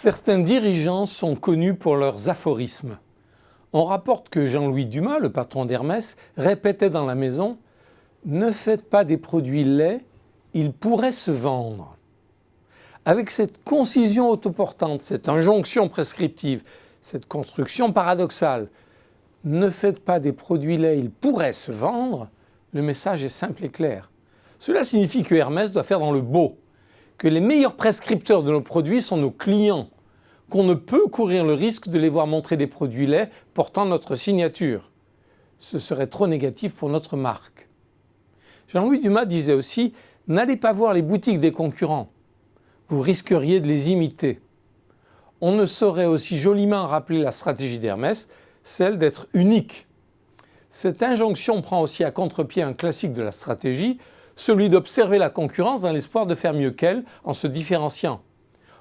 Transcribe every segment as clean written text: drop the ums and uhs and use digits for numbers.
Certains dirigeants sont connus pour leurs aphorismes. On rapporte que Jean-Louis Dumas, le patron d'Hermès, répétait dans la maison « Ne faites pas des produits laids, ils pourraient se vendre ». Avec cette concision autoportante, cette injonction prescriptive, cette construction paradoxale « Ne faites pas des produits laids, ils pourraient se vendre », le message est simple et clair. Cela signifie que Hermès doit faire dans le beau, que les meilleurs prescripteurs de nos produits sont nos clients, qu'on ne peut courir le risque de les voir montrer des produits laids portant notre signature. Ce serait trop négatif pour notre marque. Jean-Louis Dumas disait aussi « N'allez pas voir les boutiques des concurrents, vous risqueriez de les imiter ». On ne saurait aussi joliment rappeler la stratégie d'Hermès, celle d'être unique. Cette injonction prend aussi à contre-pied un classique de la stratégie, celui d'observer la concurrence dans l'espoir de faire mieux qu'elle en se différenciant.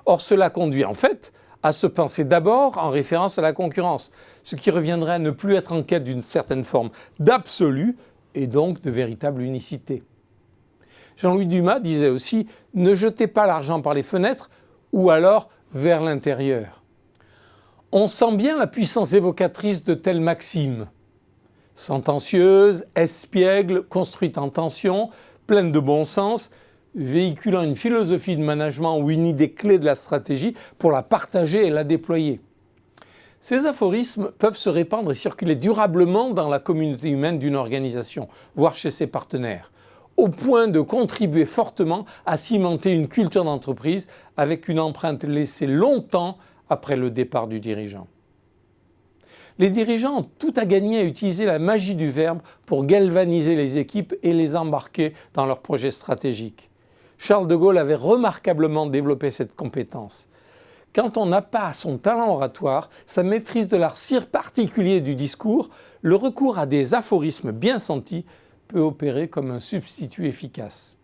Or cela conduit en fait à se penser d'abord en référence à la concurrence, ce qui reviendrait à ne plus être en quête d'une certaine forme d'absolu et donc de véritable unicité. Jean-Louis Dumas disait aussi « Ne jetez pas l'argent par les fenêtres ou alors vers l'intérieur ». On sent bien la puissance évocatrice de telles maximes. Sentencieuse, espiègle, construite en tension, pleine de bon sens, véhiculant une philosophie de management ou une idée clé de la stratégie pour la partager et la déployer. Ces aphorismes peuvent se répandre et circuler durablement dans la communauté humaine d'une organisation, voire chez ses partenaires, au point de contribuer fortement à cimenter une culture d'entreprise avec une empreinte laissée longtemps après le départ du dirigeant. Les dirigeants ont tout à gagner à utiliser la magie du verbe pour galvaniser les équipes et les embarquer dans leurs projets stratégiques. Charles de Gaulle avait remarquablement développé cette compétence. Quand on n'a pas son talent oratoire, sa maîtrise de l'art si particulier du discours, le recours à des aphorismes bien sentis peut opérer comme un substitut efficace.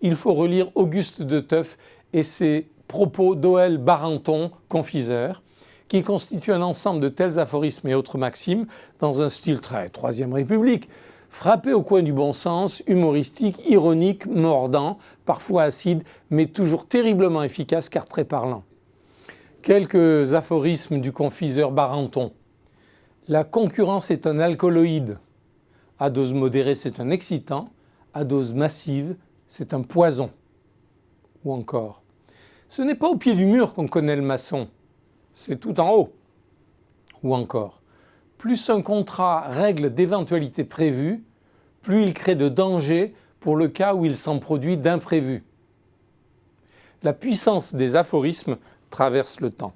Il faut relire Auguste de Theuff et ses propos d'O.L. Barenton, confiseur, qui constitue un ensemble de tels aphorismes et autres maximes dans un style très Troisième République, frappé au coin du bon sens, humoristique, ironique, mordant, parfois acide, mais toujours terriblement efficace car très parlant. Quelques aphorismes du confiseur Barenton. La concurrence est un alcaloïde. À dose modérée, c'est un excitant. À dose massive, c'est un poison. Ou encore, ce n'est pas au pied du mur qu'on connaît le maçon. C'est tout en haut. Ou encore, plus un contrat règle d'éventualités prévues, plus il crée de dangers pour le cas où il s'en produit d'imprévus. La puissance des aphorismes traverse le temps.